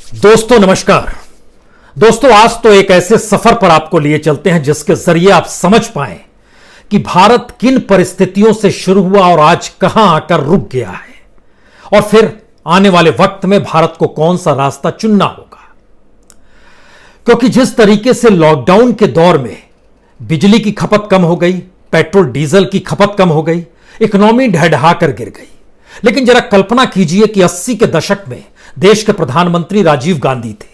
दोस्तों नमस्कार। दोस्तों आज तो एक ऐसे सफर पर आपको लिए चलते हैं जिसके जरिए आप समझ पाएं कि भारत किन परिस्थितियों से शुरू हुआ और आज कहां आकर रुक गया है, और फिर आने वाले वक्त में भारत को कौन सा रास्ता चुनना होगा। क्योंकि जिस तरीके से लॉकडाउन के दौर में बिजली की खपत कम हो गई, पेट्रोल डीजल की खपत कम हो गई, इकोनॉमी ढहढहा कर गिर गई। लेकिन जरा कल्पना कीजिए कि 80 के दशक में देश के प्रधानमंत्री राजीव गांधी थे।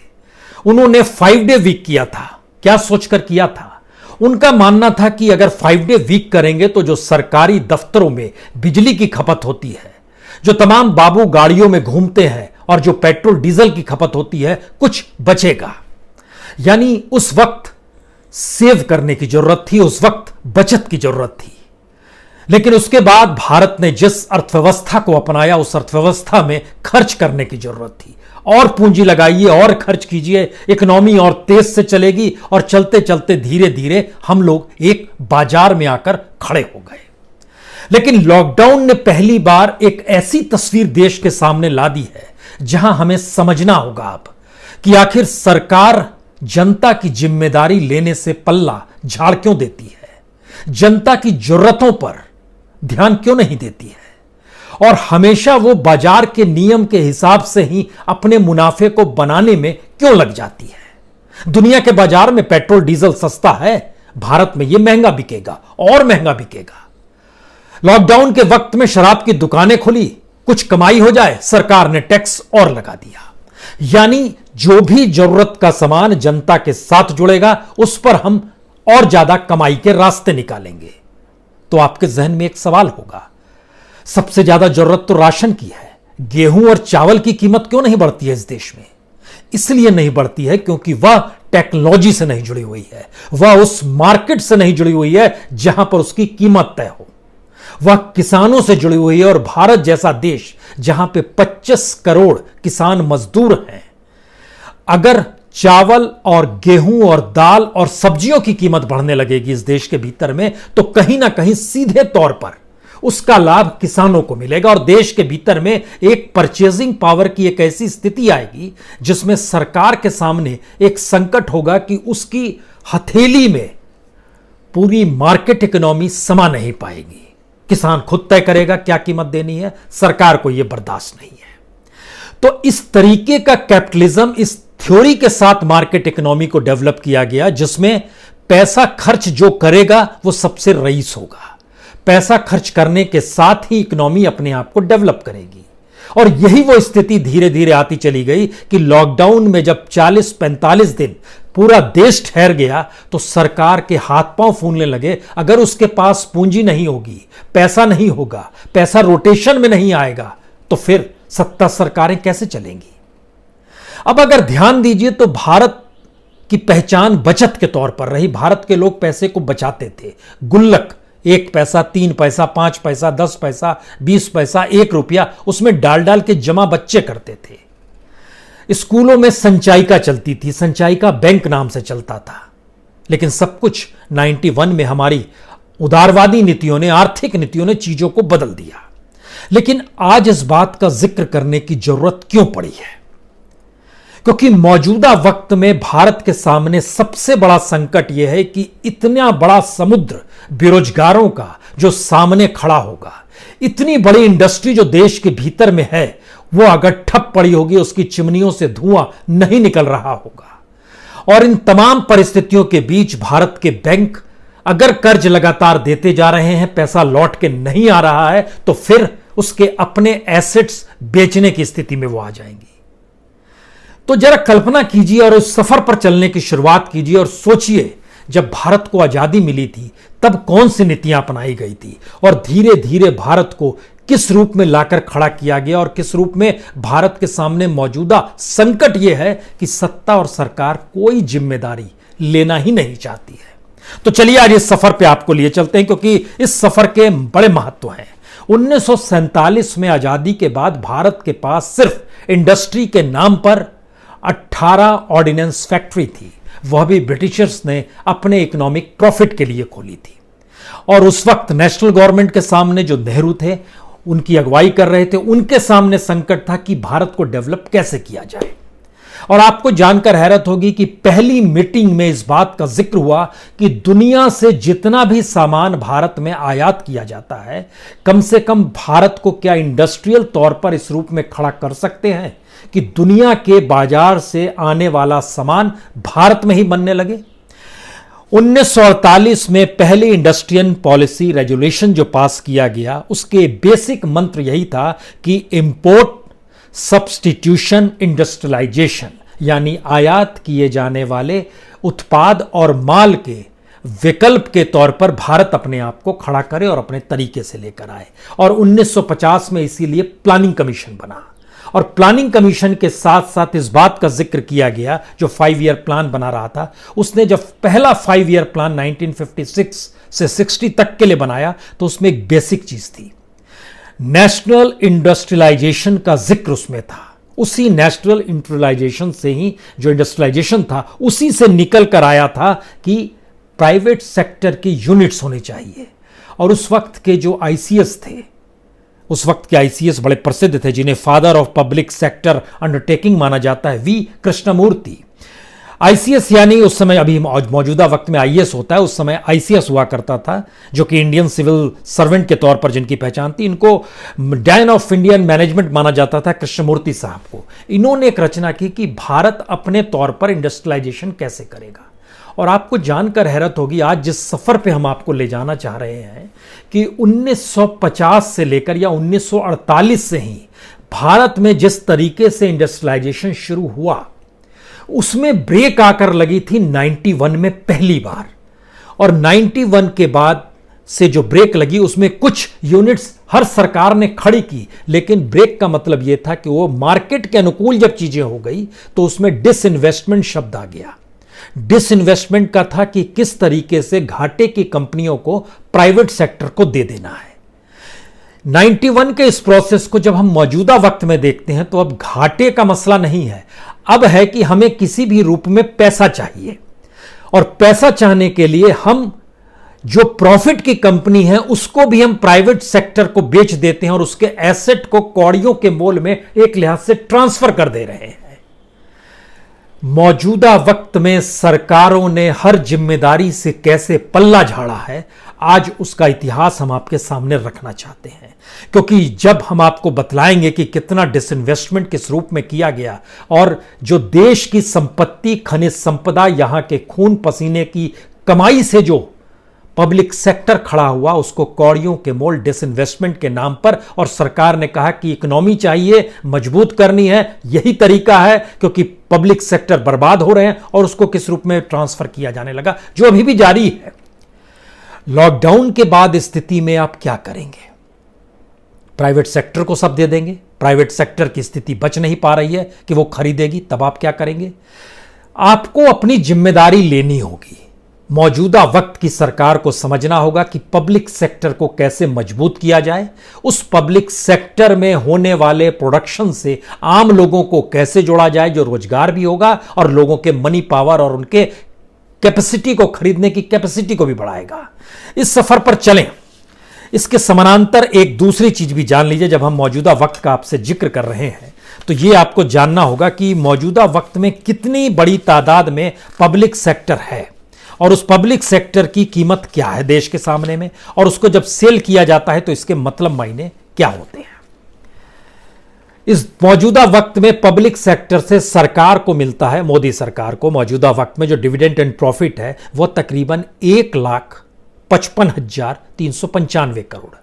उन्होंने 5 डे वीक किया था। क्या सोचकर किया था? उनका मानना था कि अगर 5 डे वीक करेंगे तो जो सरकारी दफ्तरों में बिजली की खपत होती है, जो तमाम बाबू गाड़ियों में घूमते हैं और जो पेट्रोल डीजल की खपत होती है, कुछ बचेगा। यानी उस वक्त सेव करने की जरूरत थी, उस वक्त बचत की जरूरत थी। लेकिन उसके बाद भारत ने जिस अर्थव्यवस्था को अपनाया, उस अर्थव्यवस्था में खर्च करने की जरूरत थी। और पूंजी लगाइए और खर्च कीजिए, इकोनॉमी और तेज से चलेगी। और चलते चलते धीरे धीरे हम लोग एक बाजार में आकर खड़े हो गए। लेकिन लॉकडाउन ने पहली बार एक ऐसी तस्वीर देश के सामने ला दी है जहां हमें समझना होगा अब कि आखिर सरकार जनता की जिम्मेदारी लेने से पल्ला झाड़ क्यों देती है, जनता की जरूरतों पर ध्यान क्यों नहीं देती है, और हमेशा वो बाजार के नियम के हिसाब से ही अपने मुनाफे को बनाने में क्यों लग जाती है। दुनिया के बाजार में पेट्रोल डीजल सस्ता है, भारत में ये महंगा बिकेगा और महंगा बिकेगा। लॉकडाउन के वक्त में शराब की दुकानें खुली, कुछ कमाई हो जाए, सरकार ने टैक्स और लगा दिया। यानी जो भी जरूरत का सामान जनता के साथ जुड़ेगा, उस पर हम और ज्यादा कमाई के रास्ते निकालेंगे। तो आपके जहन में एक सवाल होगा, सबसे ज्यादा जरूरत तो राशन की है, गेहूं और चावल की कीमत क्यों नहीं बढ़ती है इस देश में? इसलिए नहीं बढ़ती है क्योंकि वह टेक्नोलॉजी से नहीं जुड़ी हुई है, वह उस मार्केट से नहीं जुड़ी हुई है जहां पर उसकी कीमत तय हो, वह किसानों से जुड़ी हुई है। और भारत जैसा देश जहां पे 25 करोड़ किसान मजदूर हैं, अगर चावल और गेहूं और दाल और सब्जियों की कीमत बढ़ने लगेगी इस देश के भीतर में, तो कहीं ना कहीं सीधे तौर पर उसका लाभ किसानों को मिलेगा। और देश के भीतर में एक परचेजिंग पावर की एक ऐसी स्थिति आएगी जिसमें सरकार के सामने एक संकट होगा कि उसकी हथेली में पूरी मार्केट इकोनॉमी समा नहीं पाएगी। किसान खुद तय करेगा क्या कीमत देनी है, सरकार को यह बर्दाश्त नहीं है। तो इस तरीके का कैपिटलिज्म, इस थ्योरी के साथ मार्केट इकोनॉमी को डेवलप किया गया, जिसमें पैसा खर्च जो करेगा वो सबसे रईस होगा। पैसा खर्च करने के साथ ही इकोनॉमी अपने आप को डेवलप करेगी। और यही वो स्थिति धीरे धीरे आती चली गई कि लॉकडाउन में जब 40-45 दिन पूरा देश ठहर गया तो सरकार के हाथ पांव फूलने लगे। अगर उसके पास पूंजी नहीं होगी, पैसा नहीं होगा, पैसा रोटेशन में नहीं आएगा, तो फिर सत्ता सरकारें कैसे चलेंगी? अब अगर ध्यान दीजिए तो भारत की पहचान बचत के तौर पर रही। भारत के लोग पैसे को बचाते थे। गुल्लक, 1 पैसा, 3 पैसा, 5 पैसा, 10 पैसा, 20 पैसा, 1 रुपया, उसमें डाल डाल के जमा बच्चे करते थे। स्कूलों में संचायिका चलती थी, संचायिका बैंक नाम से चलता था। लेकिन सब कुछ 91 में हमारी उदारवादी नीतियों ने, आर्थिक नीतियों ने चीजों को बदल दिया। लेकिन आज इस बात का जिक्र करने की जरूरत क्यों पड़ी है? क्योंकि मौजूदा वक्त में भारत के सामने सबसे बड़ा संकट यह है कि इतना बड़ा समुद्र बेरोजगारों का जो सामने खड़ा होगा, इतनी बड़ी इंडस्ट्री जो देश के भीतर में है, वो अगर ठप पड़ी होगी, उसकी चिमनियों से धुआं नहीं निकल रहा होगा। और इन तमाम परिस्थितियों के बीच भारत के बैंक अगर कर्ज लगातार देते जा रहे हैं, पैसा लौट के नहीं आ रहा है, तो फिर उसके अपने एसेट्स बेचने की स्थिति में वो आ जाएंगी। तो जरा कल्पना कीजिए और उस सफर पर चलने की शुरुआत कीजिए और सोचिए, जब भारत को आजादी मिली थी तब कौन सी नीतियां अपनाई गई थी और धीरे धीरे भारत को किस रूप में लाकर खड़ा किया गया, और किस रूप में भारत के सामने मौजूदा संकट यह है कि सत्ता और सरकार कोई जिम्मेदारी लेना ही नहीं चाहती है। तो चलिए आज इस सफर पे आपको लिए चलते हैं, क्योंकि इस सफर के बड़े महत्व हैं। 1947 में आजादी के बाद भारत के पास सिर्फ इंडस्ट्री के नाम पर 18 ऑर्डिनेंस फैक्ट्री थी, वह भी ब्रिटिशर्स ने अपने इकोनॉमिक प्रॉफिट के लिए खोली थी। और उस वक्त नेशनल गवर्नमेंट के सामने जो नेहरू थे, उनकी अगुवाई कर रहे थे, उनके सामने संकट था कि भारत को डेवलप कैसे किया जाए। और आपको जानकर हैरत होगी कि पहली मीटिंग में इस बात का जिक्र हुआ कि दुनिया से जितना भी सामान भारत में आयात किया जाता है, कम से कम भारत को क्या इंडस्ट्रियल तौर पर इस रूप में खड़ा कर सकते हैं कि दुनिया के बाजार से आने वाला सामान भारत में ही बनने लगे। 1948 में पहली इंडस्ट्रियल पॉलिसी रेजुलेशन जो पास किया गया, उसके बेसिक मंत्र यही था कि इंपोर्ट सब्स्टिट्यूशन इंडस्ट्रियलाइजेशन, यानी आयात किए जाने वाले उत्पाद और माल के विकल्प के तौर पर भारत अपने आप को खड़ा करे और अपने तरीके से लेकर आए। और 1950 में इसीलिए प्लानिंग कमीशन बना, और प्लानिंग कमीशन के साथ साथ इस बात का जिक्र किया गया, जो 5 ईयर प्लान बना रहा था, उसने जब पहला 5 ईयर प्लान 1956 से 60 तक के लिए बनाया तो उसमें एक बेसिक चीज थी, नेशनल इंडस्ट्रियलाइजेशन का जिक्र उसमें था। उसी नेशनल इंडस्ट्रियलाइजेशन से ही, जो इंडस्ट्रियलाइजेशन था उसी से निकल कर आया था कि प्राइवेट सेक्टर की यूनिट्स होनी चाहिए। और उस वक्त के जो आईसीएस थे, उस वक्त के आईसीएस बड़े प्रसिद्ध थे, जिन्हें father of public sector undertaking माना जाता है, वी कृष्णमूर्ति। आईसीएस यानी उस समय, अभी मौजूदा वक्त में आईएएस होता है, उस समय आईसीएस हुआ करता था, जो कि इंडियन सिविल सर्वेंट के तौर पर जिनकी पहचान थी। इनको डैन ऑफ इंडियन मैनेजमेंट माना जाता था, कृष्णमूर्ति साहब को। इन्होंने एक रचना की कि भारत अपने तौर पर इंडस्ट्रियलाइजेशन कैसे करेगा। और आपको जानकर हैरत होगी, आज जिस सफर पे हम आपको ले जाना चाह रहे हैं कि 1950 से लेकर या 1948 से ही भारत में जिस तरीके से इंडस्ट्रियलाइजेशन शुरू हुआ, उसमें ब्रेक आकर लगी थी 91 में पहली बार। और 91 के बाद से जो ब्रेक लगी, उसमें कुछ यूनिट्स हर सरकार ने खड़ी की, लेकिन ब्रेक का मतलब यह था कि वो मार्केट के अनुकूल जब चीजें हो गई तो उसमें डिसइन्वेस्टमेंट शब्द आ गया। डिसइन्वेस्टमेंट का था कि किस तरीके से घाटे की कंपनियों को प्राइवेट सेक्टर को दे देना है। 91 के इस प्रोसेस को जब हम मौजूदा वक्त में देखते हैं तो अब घाटे का मसला नहीं है, अब है कि हमें किसी भी रूप में पैसा चाहिए। और पैसा चाहने के लिए हम जो प्रॉफिट की कंपनी है उसको भी हम प्राइवेट सेक्टर को बेच देते हैं और उसके एसेट को कौड़ियों के मोल में एक लिहाज से ट्रांसफर कर दे रहे हैं। मौजूदा वक्त में सरकारों ने हर जिम्मेदारी से कैसे पल्ला झाड़ा है, आज उसका इतिहास हम आपके सामने रखना चाहते हैं। क्योंकि जब हम आपको बतलाएंगे कि कितना डिसइन्वेस्टमेंट किस रूप में किया गया और जो देश की संपत्ति, खनिज संपदा, यहां के खून पसीने की कमाई से जो पब्लिक सेक्टर खड़ा हुआ, उसको कौड़ियों के मोल डिसइन्वेस्टमेंट के नाम पर, और सरकार ने कहा कि इकोनॉमी चाहिए, मजबूत करनी है, यही तरीका है, क्योंकि पब्लिक सेक्टर बर्बाद हो रहे हैं, और उसको किस रूप में ट्रांसफर किया जाने लगा, जो अभी भी जारी है। लॉकडाउन के बाद स्थिति में आप क्या करेंगे? प्राइवेट सेक्टर को सब दे देंगे, प्राइवेट सेक्टर की स्थिति बच नहीं पा रही है कि वो खरीदेगी, तब आप क्या करेंगे? आपको अपनी जिम्मेदारी लेनी होगी। मौजूदा वक्त की सरकार को समझना होगा कि पब्लिक सेक्टर को कैसे मजबूत किया जाए, उस पब्लिक सेक्टर में होने वाले प्रोडक्शन से आम लोगों को कैसे जोड़ा जाए, जो रोजगार भी होगा और लोगों के मनी पावर और उनके कैपेसिटी को, खरीदने की कैपेसिटी को भी बढ़ाएगा। इस सफर पर चलें। इसके समानांतर एक दूसरी चीज भी जान लीजिए। जब हम मौजूदा वक्त का आपसे जिक्र कर रहे हैं तो यह आपको जानना होगा कि मौजूदा वक्त में कितनी बड़ी तादाद में पब्लिक सेक्टर है और उस पब्लिक सेक्टर की कीमत क्या है देश के सामने में, और उसको जब सेल किया जाता है तो इसके मतलब मायने क्या होते हैं। इस मौजूदा वक्त में पब्लिक सेक्टर से सरकार को मिलता है, मोदी सरकार को मौजूदा वक्त में जो डिविडेंड एंड प्रॉफिट है वह तकरीबन 1,55,395 करोड़।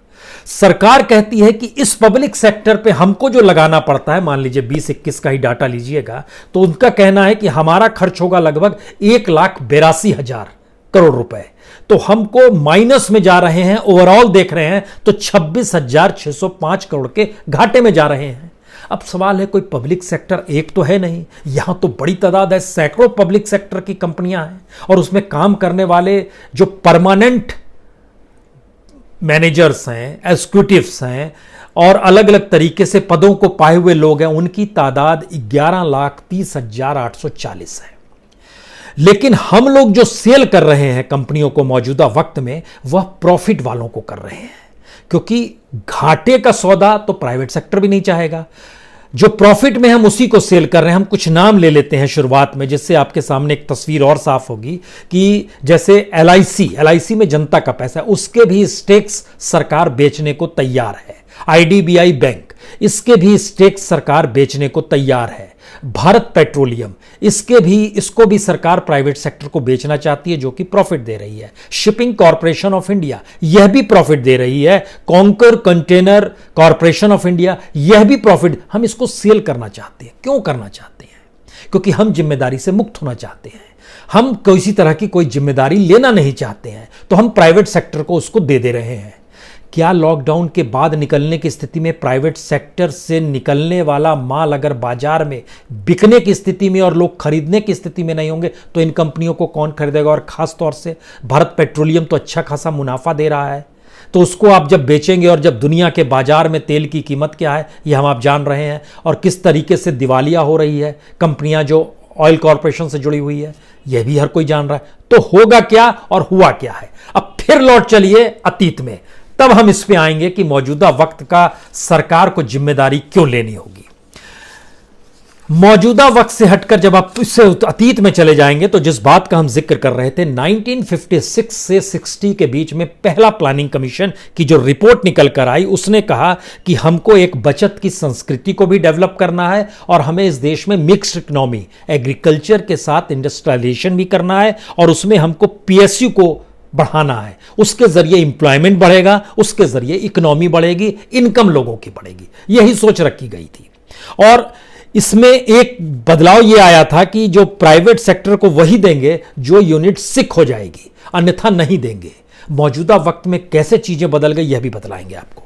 सरकार कहती है कि इस पब्लिक सेक्टर पे हमको जो लगाना पड़ता है, मान लीजिए 2021 का ही डाटा लीजिएगा, तो उनका कहना है कि हमारा खर्च होगा लगभग 1,82,000 करोड़ रुपए। तो हमको माइनस में जा रहे हैं, ओवरऑल देख रहे हैं तो 26,605 करोड़ के घाटे में जा रहे हैं। अब सवाल है, कोई पब्लिक सेक्टर एक तो है नहीं, यहां तो बड़ी तादाद है, सैकड़ों पब्लिक सेक्टर की कंपनियां हैं और उसमें काम करने वाले जो परमानेंट मैनेजर्स हैं, एग्जीक्यूटिव्स हैं और अलग अलग तरीके से पदों को पाए हुए लोग हैं, उनकी तादाद 11,30,840 है। लेकिन हम लोग जो सेल कर रहे हैं कंपनियों को मौजूदा वक्त में, वह प्रॉफिट वालों को कर रहे हैं, क्योंकि घाटे का सौदा तो प्राइवेट सेक्टर भी नहीं चाहेगा। जो प्रॉफिट में हम उसी को सेल कर रहे हैं। हम कुछ नाम ले लेते हैं शुरुआत में, जिससे आपके सामने एक तस्वीर और साफ होगी कि जैसे एलआईसी में जनता का पैसा है, उसके भी स्टेक्स सरकार बेचने को तैयार है। आईडीबीआई बैंक, इसके भी स्टेक्स सरकार बेचने को तैयार है। भारत पेट्रोलियम, इसको भी सरकार प्राइवेट सेक्टर को बेचना चाहती है, जो कि प्रॉफिट दे रही है। शिपिंग कॉरपोरेशन ऑफ इंडिया, यह भी प्रॉफिट दे रही है। Conquer container corporation of India, यह भी प्रॉफिट। हम इसको सेल करना चाहते हैं। क्यों करना चाहते हैं? क्योंकि हम जिम्मेदारी से मुक्त होना चाहते हैं। हम किसी तरह की कोई जिम्मेदारी लेना नहीं चाहते हैं, तो हम प्राइवेट सेक्टर को उसको दे रहे हैं। क्या लॉकडाउन के बाद निकलने की स्थिति में प्राइवेट सेक्टर से निकलने वाला माल अगर बाजार में बिकने की स्थिति में और लोग खरीदने की स्थिति में नहीं होंगे, तो इन कंपनियों को कौन खरीदेगा? और खास तौर से भारत पेट्रोलियम तो अच्छा खासा मुनाफा दे रहा है, तो उसको आप जब बेचेंगे, और जब दुनिया के बाजार में तेल की कीमत क्या है यह हम आप जान रहे हैं, और किस तरीके से दिवालिया हो रही है कंपनियां जो ऑयल कॉरपोरेशन से जुड़ी हुई है, यह भी हर कोई जान रहा है। तो होगा क्या और हुआ क्या है? अब फिर लौट चलिए अतीत में, तब हम इस पे आएंगे कि मौजूदा वक्त का सरकार को जिम्मेदारी क्यों लेनी होगी। मौजूदा वक्त से हटकर जब आप इससे अतीत में चले जाएंगे, तो जिस बात का हम जिक्र कर रहे थे, 1956 से 60 के बीच में पहला प्लानिंग कमीशन की जो रिपोर्ट निकल कर आई, उसने कहा कि हमको एक बचत की संस्कृति को भी डेवलप करना है, और हमें इस देश में मिक्स्ड इकोनॉमी, एग्रीकल्चर के साथ इंडस्ट्रियलाइजेशन भी करना है, और उसमें हमको पीएसयू को बढ़ाना है। उसके जरिए इंप्लॉयमेंट बढ़ेगा, उसके जरिए इकोनॉमी बढ़ेगी, इनकम लोगों की बढ़ेगी। यही सोच रखी गई थी। और इसमें एक बदलाव यह आया था कि जो प्राइवेट सेक्टर को वही देंगे जो यूनिट सिक हो जाएगी, अन्यथा नहीं देंगे। मौजूदा वक्त में कैसे चीजें बदल गई, यह भी बतलाएंगे आपको।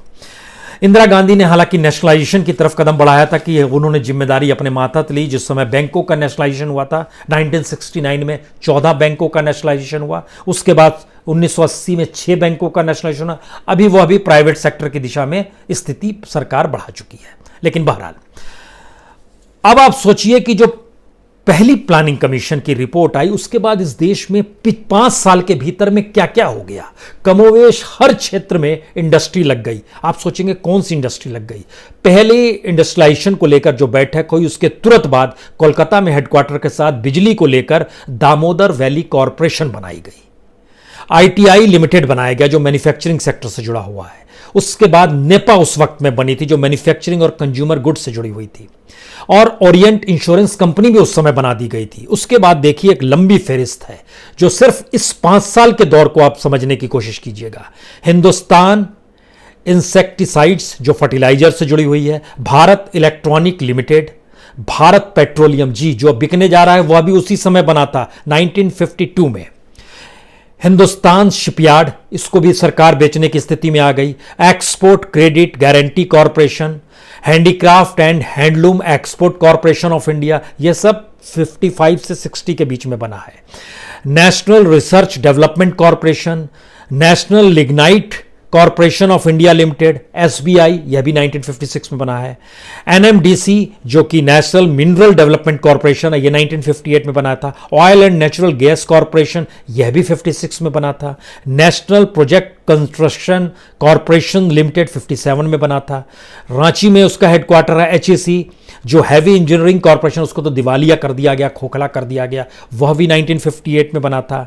इंदिरा गांधी ने हालांकि नेशनलाइजेशन की तरफ कदम बढ़ाया था, कि उन्होंने जिम्मेदारी अपने माथे ली। जिस समय बैंकों का नेशनलाइजेशन हुआ था 1969 में, 14 बैंकों का नेशनलाइजेशन हुआ। उसके बाद 1980 में 6 बैंकों का नेशनलाइजेशन हुआ। अभी वह भी प्राइवेट सेक्टर की दिशा में स्थिति सरकार बढ़ा चुकी है। लेकिन बहरहाल, अब आप सोचिए कि जो पहली प्लानिंग कमीशन की रिपोर्ट आई, उसके बाद इस देश में 5 साल के भीतर में क्या क्या हो गया। कमोवेश हर क्षेत्र में इंडस्ट्री लग गई। आप सोचेंगे कौन सी इंडस्ट्री लग गई? पहले इंडस्ट्रियलाइजेशन को लेकर जो बैठक हुई, उसके तुरंत बाद कोलकाता में हेडक्वार्टर के साथ बिजली को लेकर दामोदर वैली कॉरपोरेशन बनाई गई। आईटीआई लिमिटेड बनाया गया, जो मैन्युफैक्चरिंग सेक्टर से जुड़ा हुआ है। उसके बाद नेपा उस वक्त में बनी थी, जो मैन्युफैक्चरिंग और कंज्यूमर गुड्स से जुड़ी हुई थी। और ओरिएंट इंश्योरेंस कंपनी भी उस समय बना दी गई थी। उसके बाद देखिए एक लंबी फेरिस्त है, जो सिर्फ इस 5 साल के दौर को आप समझने की कोशिश कीजिएगा। हिंदुस्तान इंसेक्टिसाइड्स, जो फर्टिलाइजर से जुड़ी हुई है। Bharat electronic limited. Bharat petroleum, जी जो बिकने जा रहा है वह भी उसी समय बना था, 1952 में। हिंदुस्तान शिपयार्ड, इसको भी सरकार बेचने की स्थिति में आ गई। Export credit guarantee corporation, handicraft and handloom export corporation of India, यह सब 55 से 60 के बीच में बना है। National research development corporation, national lignite corporation of India limited, SBI, यह भी 1956 में बना है। एनएमडीसी, जो कि नेशनल मिनरल डेवलपमेंट कॉरपोरेशन है, यह 1958 में बना था। Oil and natural gas corporation, यह भी 56 में बना था। National project construction corporation limited 57 में बना था। रांची में उसका हेडक्वार्टर है। एचईसी, जो हैवी इंजीनियरिंग कॉरपोरेशन, उसको तो दिवालिया कर दिया गया, खोखला कर दिया गया, वह भी 1958 में बना था।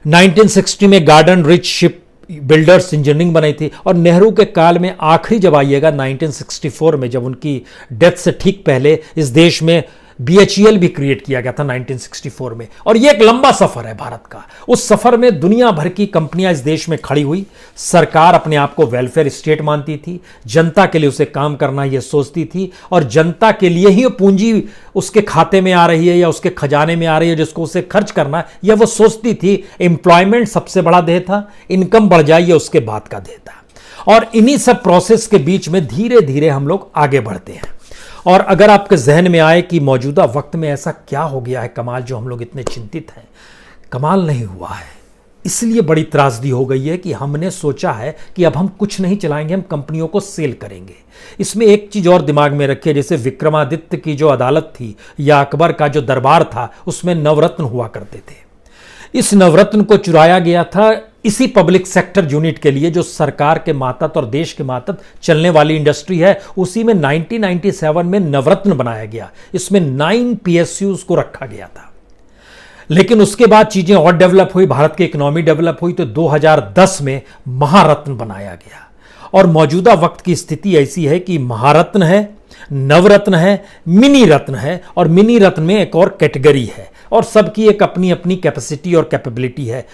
1960 में garden rich ship builders engineering बनाई थी। और नेहरू के काल में आखिरी जब आइएगा 1964 में, जब उनकी डेथ से ठीक पहले इस देश में बीएचईएल भी क्रिएट किया गया था 1964 में। और यह एक लंबा सफर है भारत का। उस सफर में दुनिया भर की कंपनियां इस देश में खड़ी हुई। सरकार अपने आप को वेलफेयर स्टेट मानती थी, जनता के लिए उसे काम करना यह सोचती थी, और जनता के लिए ही पूंजी उसके खाते में आ रही है या उसके खजाने में आ रही है जिसको उसे खर्च करना, यह वो सोचती थी। एम्प्लॉयमेंट सबसे बड़ा ध्येय था, इनकम बढ़ जाए, उसके बाद का ध्येय था। और इन्हीं सब प्रोसेस के बीच में धीरे धीरे हम लोग आगे बढ़ते हैं। और अगर आपके जहन में आए कि मौजूदा वक्त में ऐसा क्या हो गया है कमाल, जो हम लोग इतने चिंतित हैं, कमाल नहीं हुआ है। इसलिए बड़ी त्रासदी हो गई है कि हमने सोचा है कि अब हम कुछ नहीं चलाएंगे, हम कंपनियों को सेल करेंगे। इसमें एक चीज और दिमाग में रखिए, जैसे विक्रमादित्य की जो अदालत थी या अकबर का जो दरबार था, उसमें नवरत्न हुआ करते थे। इस नवरत्न को चुराया गया था इसी पब्लिक सेक्टर यूनिट के लिए जो सरकार के मातहत और देश के मातहत चलने वाली इंडस्ट्री है, उसी में 1997 में नवरत्न बनाया गया। इसमें 9 PSUs को रखा गया था। लेकिन उसके बाद चीजें और डेवलप हुई, भारत की इकोनॉमी डेवलप हुई, तो 2010 में महारत्न बनाया गया। और मौजूदा वक्त की स्थिति ऐसी है कि महारत्न है, नवरत्न है, मिनी रत्न है, और मिनी रत्न में एक और कैटेगरी है, और सबकी एक अपनी अपनी कैपेसिटी और कैपेबिलिटी है।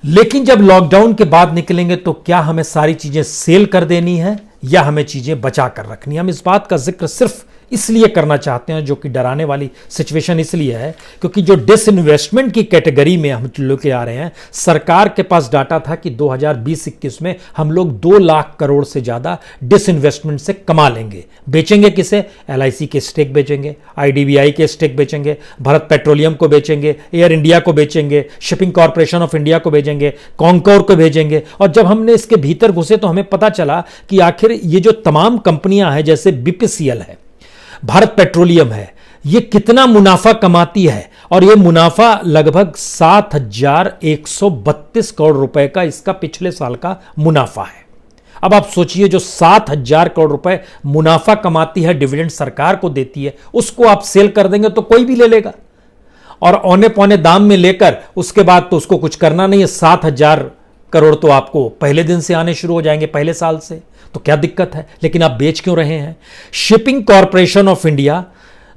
लेकिन जब लॉकडाउन के बाद निकलेंगे तो क्या हमें सारी चीजें सेल कर देनी है या हमें चीजें बचा कर रखनी है? हम इस बात का जिक्र सिर्फ इसलिए करना चाहते हैं, जो कि डराने वाली सिचुएशन इसलिए है क्योंकि जो डिसइन्वेस्टमेंट की कैटेगरी में हम लोग आ रहे हैं, सरकार के पास डाटा था कि 2020-21 में हम लोग 2 लाख करोड़ से ज्यादा डिसइन्वेस्टमेंट से कमा लेंगे। बेचेंगे किसे? LIC के स्टेक बेचेंगे, IDBI के स्टेक बेचेंगे, भारत पेट्रोलियम को बेचेंगे, एयर इंडिया को बेचेंगे, शिपिंग कॉर्पोरेशन ऑफ इंडिया को बेचेंगे, कॉन्कोर को भेजेंगे। और जब हमने इसके भीतर घुसे तो हमें पता चला कि आखिर ये जो तमाम कंपनियां हैं, जैसे BPCL है, भारत पेट्रोलियम है, ये कितना मुनाफा कमाती है, और ये मुनाफा लगभग 7,132 करोड़ रुपए का इसका पिछले साल का मुनाफा है। अब आप सोचिए, जो 7,000 करोड़ रुपए मुनाफा कमाती है, डिविडेंड सरकार को देती है, उसको आप सेल कर देंगे तो कोई भी ले लेगा, और औने पौने दाम में लेकर उसके बाद तो उसको कुछ करना नहीं है। 7,000 करोड़ तो आपको पहले दिन से आने शुरू हो जाएंगे, पहले साल से, तो क्या दिक्कत है? लेकिन आप बेच क्यों रहे हैं? Shipping corporation of India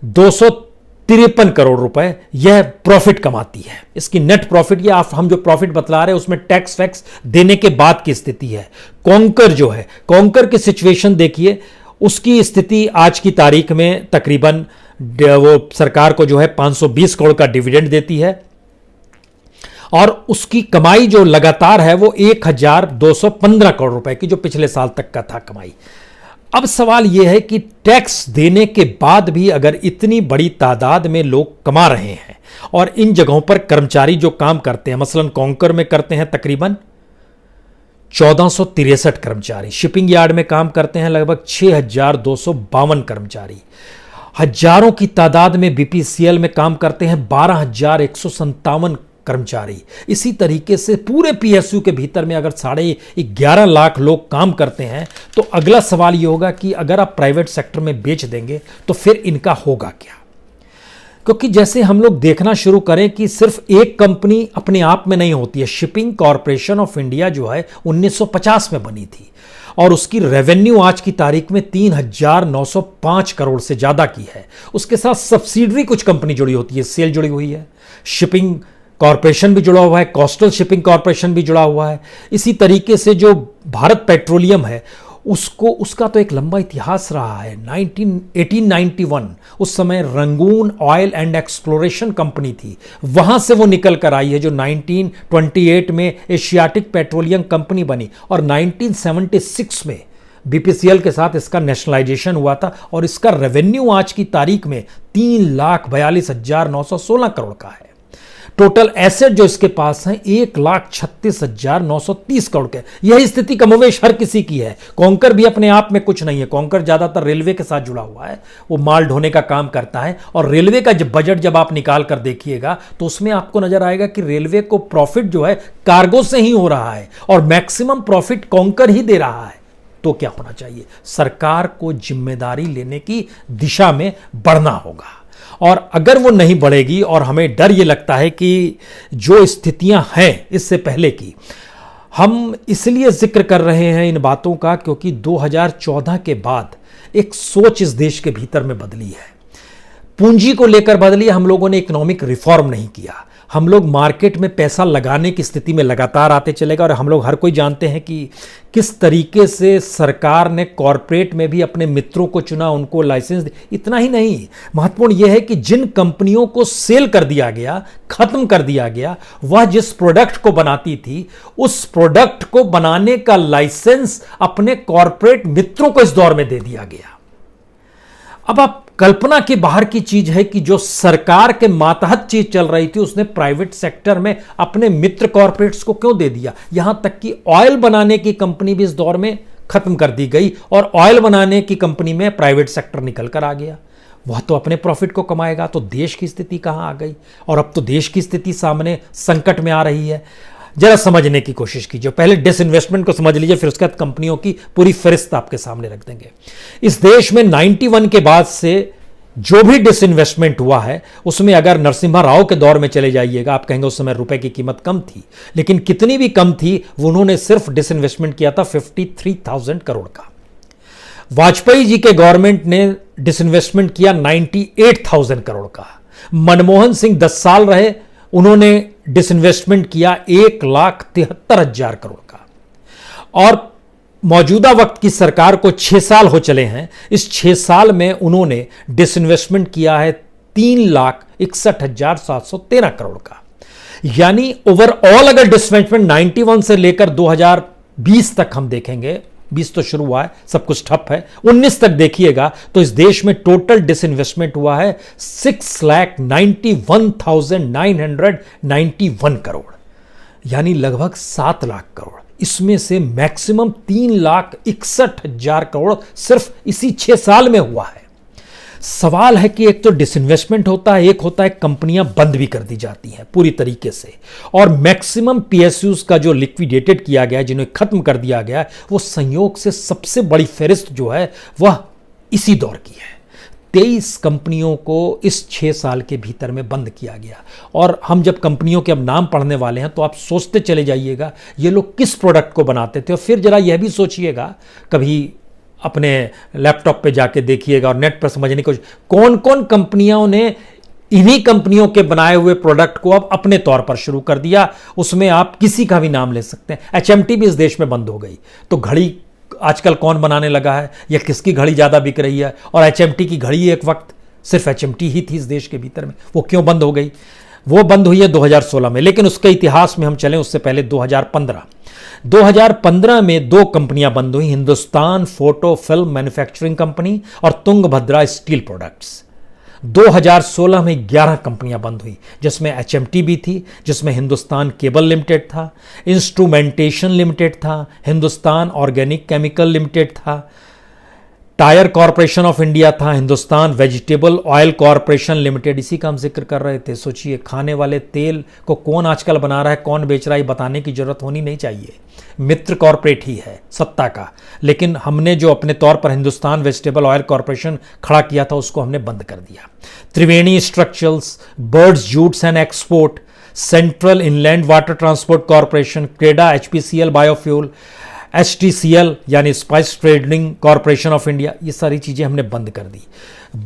253 crore रुपए यह प्रॉफिट कमाती है। इसकी नेट प्रॉफिट, या हम जो प्रॉफिट बतला रहे हैं उसमें टैक्स वैक्स देने के बाद की स्थिति है। कॉन्कर जो है, कॉन्कर की सिचुएशन देखिए, उसकी स्थिति आज की तारीख में तकरीबन वो सरकार को जो है 520 करोड़ का डिविडेंड देती है, और उसकी कमाई जो लगातार है वो 1,215 करोड़ रुपए की, जो पिछले साल तक का था कमाई। अब सवाल यह है कि टैक्स देने के बाद भी अगर इतनी बड़ी तादाद में लोग कमा रहे हैं, और इन जगहों पर कर्मचारी जो काम करते हैं, मसलन कॉन्कर में करते हैं तकरीबन 1463 कर्मचारी, शिपिंग यार्ड में काम करते हैं लगभग 6,252 कर्मचारी, हजारों की तादाद में BPCL में काम करते हैं 12,157 कर्मचारी। इसी तरीके से पूरे PSU के भीतर में अगर 11.5 लाख लोग काम करते हैं, तो अगला सवाल यह होगा कि अगर आप प्राइवेट सेक्टर में बेच देंगे तो फिर इनका होगा क्या? क्योंकि जैसे हम लोग देखना शुरू करें कि सिर्फ एक कंपनी अपने आप में नहीं होती है। शिपिंग कॉर्पोरेशन ऑफ इंडिया जो है 1950 में बनी थी, और उसकी रेवेन्यू आज की तारीख में 3,905 करोड़ से ज्यादा की है। उसके साथ सब्सिडरी कुछ कंपनी जुड़ी होती है, सेल जुड़ी हुई है, शिपिंग कॉर्पोरेशन भी जुड़ा हुआ है, कोस्टल शिपिंग कॉर्पोरेशन भी जुड़ा हुआ है। इसी तरीके से जो भारत पेट्रोलियम है, उसका तो एक लंबा इतिहास रहा है। 1891 उस समय Rangoon oil and exploration company थी, वहां से वो निकल कर आई है, जो 1928 में एशियाटिक पेट्रोलियम कंपनी बनी, और 1976 में BPCL के साथ इसका नेशनलाइजेशन हुआ था, और इसका रेवेन्यू आज की तारीख में 3,42,916 करोड़ का है। टोटल एसेट जो इसके पास है 1,36,930 करोड़ के। यही स्थिति कमोवेश हर किसी की है। कॉन्कर भी अपने आप में कुछ नहीं है, कॉन्कर ज्यादातर रेलवे के साथ जुड़ा हुआ है, वो माल ढोने का काम करता है, और रेलवे का बजट जब आप निकाल कर देखिएगा तो उसमें आपको नजर आएगा कि रेलवे को प्रॉफिट जो है कार्गो से ही हो रहा है, और मैक्सिमम प्रॉफिट कॉन्कर ही दे रहा है। तो क्या होना चाहिए? सरकार को जिम्मेदारी लेने की दिशा में बढ़ना होगा, और अगर वो नहीं बढ़ेगी, और हमें डर ये लगता है कि जो स्थितियां हैं इससे पहले की, हम इसलिए जिक्र कर रहे हैं इन बातों का क्योंकि 2014 के बाद एक सोच इस देश के भीतर में बदली है। पूंजी को लेकर बदली। हम लोगों ने इकोनॉमिक रिफॉर्म नहीं किया, हम लोग मार्केट में पैसा लगाने की स्थिति में लगातार आते चलेगा। और हम लोग हर कोई जानते हैं कि किस तरीके से सरकार ने कॉरपोरेट में भी अपने मित्रों को चुना, उनको लाइसेंस दिया। इतना ही नहीं, महत्वपूर्ण यह है कि जिन कंपनियों को सेल कर दिया गया, खत्म कर दिया गया, वह जिस प्रोडक्ट को बनाती थी, उस प्रोडक्ट को बनाने का लाइसेंस अपने कॉरपोरेट मित्रों को इस दौर में दे दिया गया। अब आप कल्पना के बाहर की चीज है कि जो सरकार के मातहत चीज चल रही थी, उसने प्राइवेट सेक्टर में अपने मित्र कॉर्पोरेट्स को क्यों दे दिया। यहां तक कि ऑयल बनाने की कंपनी भी इस दौर में खत्म कर दी गई, और ऑयल बनाने की कंपनी में प्राइवेट सेक्टर निकल कर आ गया। वह तो अपने प्रॉफिट को कमाएगा, तो देश की स्थिति कहां आ गई। और अब तो देश की स्थिति सामने संकट में आ रही है। जरा समझने की कोशिश कीजिए। पहले डिसइन्वेस्टमेंट को समझ लीजिए, फिर उसके बाद कंपनियों की पूरी फहरिस्त आपके सामने रख देंगे। इस देश में 91 के बाद से जो भी डिसइन्वेस्टमेंट हुआ है, उसमें अगर नरसिम्हा राव के दौर में चले जाइएगा, आप कहेंगे उस समय रुपए की कीमत कम थी, लेकिन कितनी भी कम थी, वो उन्होंने सिर्फ डिसइन्वेस्टमेंट किया था 53,000 करोड़ का। वाजपेयी जी के गवर्नमेंट ने डिसइन्वेस्टमेंट किया 98,000 करोड़ का। मनमोहन सिंह 10 साल रहे, उन्होंने डिसइन्वेस्टमेंट किया 1,73,000 करोड़ का। और मौजूदा वक्त की सरकार को 6 साल हो चले हैं, इस 6 साल में उन्होंने डिसइन्वेस्टमेंट किया है 3,61,713 करोड़ का। यानी ओवरऑल अगर डिसइन्वेस्टमेंट 91 से लेकर 2020 तक हम देखेंगे, 20 तो शुरू हुआ है, सब कुछ ठप है, 19 तक देखिएगा तो इस देश में टोटल डिसइन्वेस्टमेंट हुआ है 6,91,991 करोड़, यानी लगभग 7 लाख करोड़। इसमें से मैक्सिमम 3,61,000 करोड़ सिर्फ इसी 6 साल में हुआ है। सवाल है कि एक तो डिसइन्वेस्टमेंट होता है, एक होता है कंपनियां बंद भी कर दी जाती हैं पूरी तरीके से, और मैक्सिमम पीएसयूज का जो लिक्विडेटेड किया गया है, जिन्हें खत्म कर दिया गया है, वो संयोग से सबसे बड़ी फेहरिस्त जो है वह इसी दौर की है। 23 कंपनियों को इस 6 साल के भीतर में बंद किया गया। और हम जब कंपनियों के अब नाम पढ़ने वाले हैं तो आप सोचते चले जाइएगा ये लोग किस प्रोडक्ट को बनाते थे, और फिर जरा यह भी सोचिएगा, कभी अपने लैपटॉप पे जाके देखिएगा और नेट पर समझने की कोशिश, कौन कौन कंपनियों ने इन्हीं कंपनियों के बनाए हुए प्रोडक्ट को अब अपने तौर पर शुरू कर दिया। उसमें आप किसी का भी नाम ले सकते हैं। एचएमटी भी इस देश में बंद हो गई, तो घड़ी आजकल कौन बनाने लगा है, या किसकी घड़ी ज्यादा बिक रही है? और एचएमटी की घड़ी एक वक्त सिर्फ एचएमटी ही थी इस देश के भीतर में, वो क्यों बंद हो गई? वो बंद हुई है 2016 में, लेकिन उसके इतिहास में हम चलें उससे पहले 2015 में 2 कंपनियां बंद हुई, Hindustan photo film manufacturing company और तुंगभद्रा स्टील प्रोडक्ट्स। 2016 में 11 कंपनियां बंद हुई, जिसमें एचएमटी भी थी, जिसमें हिंदुस्तान केबल लिमिटेड था, इंस्ट्रूमेंटेशन लिमिटेड था, हिंदुस्तान ऑर्गेनिक केमिकल लिमिटेड था, टायर कॉरपोरेशन ऑफ इंडिया था, Hindustan vegetable oil corporation limited. इसी का हम जिक्र कर रहे थे। सोचिए, खाने वाले तेल को कौन आजकल बना रहा है, कौन बेच रहा है, बताने की जरूरत होनी नहीं चाहिए, मित्र कॉरपोरेट ही है सत्ता का। लेकिन हमने जो अपने तौर पर हिंदुस्तान वेजिटेबल ऑयल कॉरपोरेशन खड़ा किया था, उसको हमने बंद कर दिया। Triveni structurals, birds jutes and export, central inland water transport corporation, क्रेडा एचपीसीएल बायोफ्यूल, एचटीसीएल यानी spice trading corporation of India, ये सारी चीजें हमने बंद कर दी।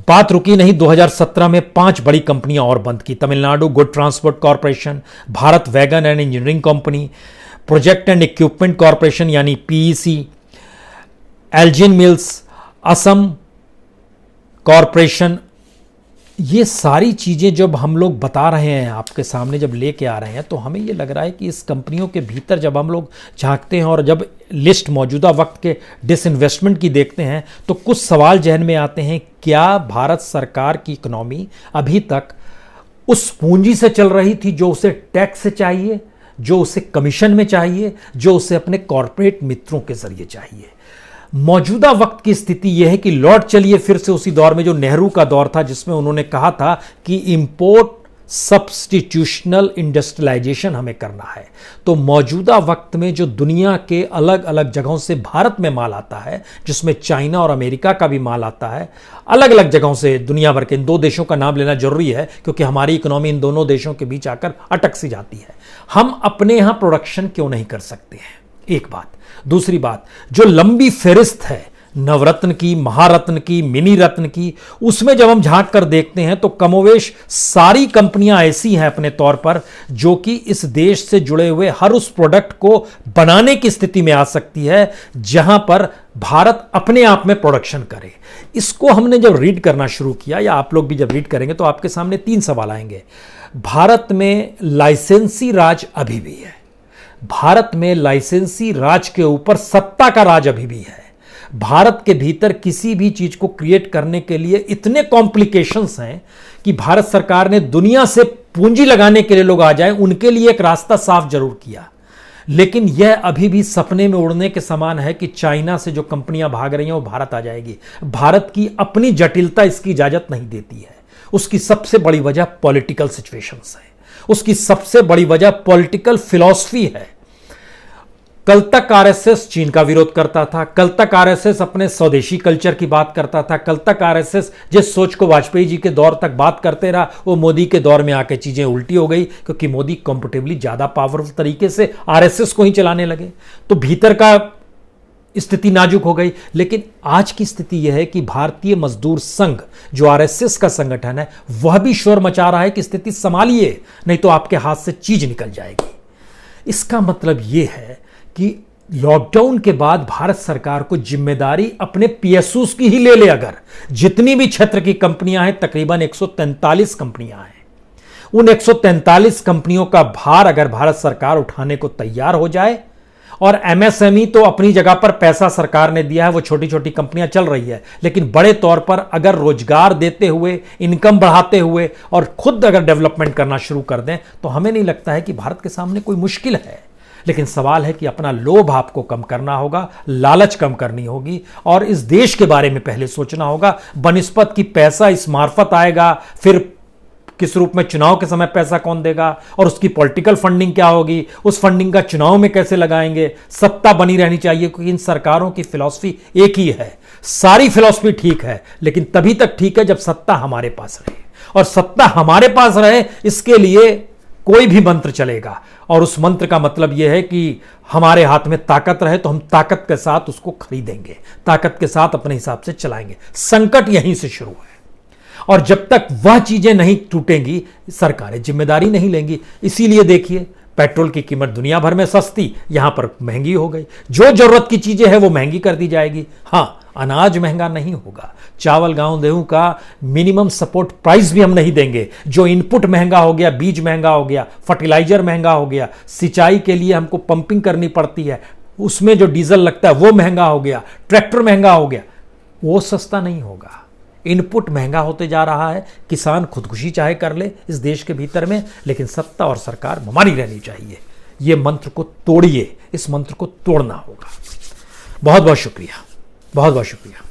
बात रुकी नहीं, 2017 में 5 बड़ी कंपनियां और बंद की। Tamil Nadu good transport corporation, Bharat wagon and engineering company, project and equipment corporation यानी PEC, Elgin mills, Assam corporation. ये सारी चीज़ें जब हम लोग बता रहे हैं, आपके सामने जब लेके आ रहे हैं, तो हमें ये लग रहा है कि इस कंपनियों के भीतर जब हम लोग झांकते हैं और जब लिस्ट मौजूदा वक्त के डिसइन्वेस्टमेंट की देखते हैं, तो कुछ सवाल जहन में आते हैं। क्या भारत सरकार की इकोनॉमी अभी तक उस पूंजी से चल रही थी जो उसे टैक्स से चाहिए, जो उसे कमीशन में चाहिए, जो उसे अपने कॉरपोरेट मित्रों के जरिए चाहिए? मौजूदा वक्त की स्थिति यह है कि लौट चलिए फिर से उसी दौर में जो नेहरू का दौर था, जिसमें उन्होंने कहा था कि इंपोर्ट सब्स्टिट्यूशनल इंडस्ट्रियलाइजेशन हमें करना है। तो मौजूदा वक्त में जो दुनिया के अलग अलग जगहों से भारत में माल आता है, जिसमें चाइना और अमेरिका का भी माल आता है, अलग अलग जगहों से दुनिया भर के, इन 2 देशों का नाम लेना जरूरी है क्योंकि हमारी इकोनॉमी इन दोनों देशों के बीच आकर अटक सी जाती है। हम अपने यहां प्रोडक्शन क्यों नहीं कर सकते हैं? एक बात। दूसरी बात, जो लंबी फेरिस्त है नवरत्न की, महारत्न की, मिनी रत्न की, उसमें जब हम झांक कर देखते हैं तो कमोवेश सारी कंपनियां ऐसी हैं अपने तौर पर जो कि इस देश से जुड़े हुए हर उस प्रोडक्ट को बनाने की स्थिति में आ सकती है जहां पर भारत अपने आप में प्रोडक्शन करे। इसको हमने जब रीड करना शुरू किया, या आप लोग भी जब रीड करेंगे, तो आपके सामने 3 सवाल आएंगे। भारत में लाइसेंसी राज अभी भी है, भारत में लाइसेंसी राज के ऊपर सत्ता का राज अभी भी है। भारत के भीतर किसी भी चीज को क्रिएट करने के लिए इतने कॉम्प्लिकेशंस हैं कि भारत सरकार ने दुनिया से पूंजी लगाने के लिए लोग आ जाएं, उनके लिए एक रास्ता साफ जरूर किया, लेकिन यह अभी भी सपने में उड़ने के समान है कि चाइना से जो कंपनियां भाग रही हैं वो भारत आ जाएगी। भारत की अपनी जटिलता इसकी इजाजत नहीं देती है। उसकी सबसे बड़ी वजह पॉलिटिकल सिचुएशंस है। उसकी सबसे बड़ी वजह पॉलिटिकल फिलॉसफी है। कल तक आरएसएस चीन का विरोध करता था, कल तक आरएसएस अपने स्वदेशी कल्चर की बात करता था, कल तक आरएसएस जिस सोच को वाजपेयी जी के दौर तक बात करते रहा, वो मोदी के दौर में आके चीजें उल्टी हो गई, क्योंकि मोदी कंफर्टेबली ज्यादा पावरफुल तरीके से आरएसएस को ही चलाने लगे, तो भीतर का स्थिति नाजुक हो गई। लेकिन आज की स्थिति यह है कि भारतीय मजदूर संघ जो आरएसएस का संगठन है, वह भी शोर मचा रहा है कि स्थिति संभालिए, नहीं तो आपके हाथ से चीज निकल जाएगी। इसका मतलब यह है कि लॉकडाउन के बाद भारत सरकार को जिम्मेदारी अपने पीएसयूज की ही ले ले। अगर जितनी भी क्षेत्र की कंपनियां हैं, तकरीबन 143 कंपनियां हैं, उन 143 कंपनियों का भार अगर भारत सरकार उठाने को तैयार हो जाए, और एमएसएमई तो अपनी जगह पर पैसा सरकार ने दिया है, वो छोटी छोटी कंपनियां चल रही है, लेकिन बड़े तौर पर अगर रोजगार देते हुए, इनकम बढ़ाते हुए और खुद अगर डेवलपमेंट करना शुरू कर दें, तो हमें नहीं लगता है कि भारत के सामने कोई मुश्किल है। लेकिन सवाल है कि अपना लोभ आपको कम करना होगा, लालच कम करनी होगी, और इस देश के बारे में पहले सोचना होगा, बनिस्बत की पैसा इस मार्फत आएगा, फिर किस रूप में, चुनाव के समय पैसा कौन देगा, और उसकी पॉलिटिकल फंडिंग क्या होगी, उस फंडिंग का चुनाव में कैसे लगाएंगे। सत्ता बनी रहनी चाहिए, क्योंकि इन सरकारों की फिलॉसफी एक ही है। सारी फिलॉसफी ठीक है, लेकिन तभी तक ठीक है जब सत्ता हमारे पास रहे, और सत्ता हमारे पास रहे इसके लिए कोई भी मंत्र चलेगा। और उस मंत्र का मतलब यह है कि हमारे हाथ में ताकत रहे तो हम ताकत के साथ उसको खरीदेंगे, ताकत के साथ अपने हिसाब से चलाएंगे। संकट यहीं से शुरू है, और जब तक वह चीजें नहीं टूटेंगी, सरकारें जिम्मेदारी नहीं लेंगी। इसीलिए देखिए, पेट्रोल की कीमत दुनिया भर में सस्ती, यहां पर महंगी हो गई। जो जरूरत की चीजें हैं वो महंगी कर दी जाएगी। हां, अनाज महंगा नहीं होगा, चावल गेहूं गेहूं का मिनिमम सपोर्ट प्राइस भी हम नहीं देंगे। जो इनपुट महंगा हो गया, बीज महंगा हो गया, फर्टिलाइजर महंगा हो गया, सिंचाई के लिए हमको पंपिंग करनी पड़ती है, उसमें जो डीजल लगता है वो महंगा हो गया, ट्रैक्टर महंगा हो गया, वो सस्ता नहीं होगा। इनपुट महंगा होते जा रहा है। किसान खुदकुशी चाहे कर ले इस देश के भीतर में, लेकिन सत्ता और सरकार हमारी रहनी चाहिए। ये मंत्र को तोड़िए, इस मंत्र को तोड़ना होगा। बहुत बहुत शुक्रिया, बहुत बहुत शुक्रिया।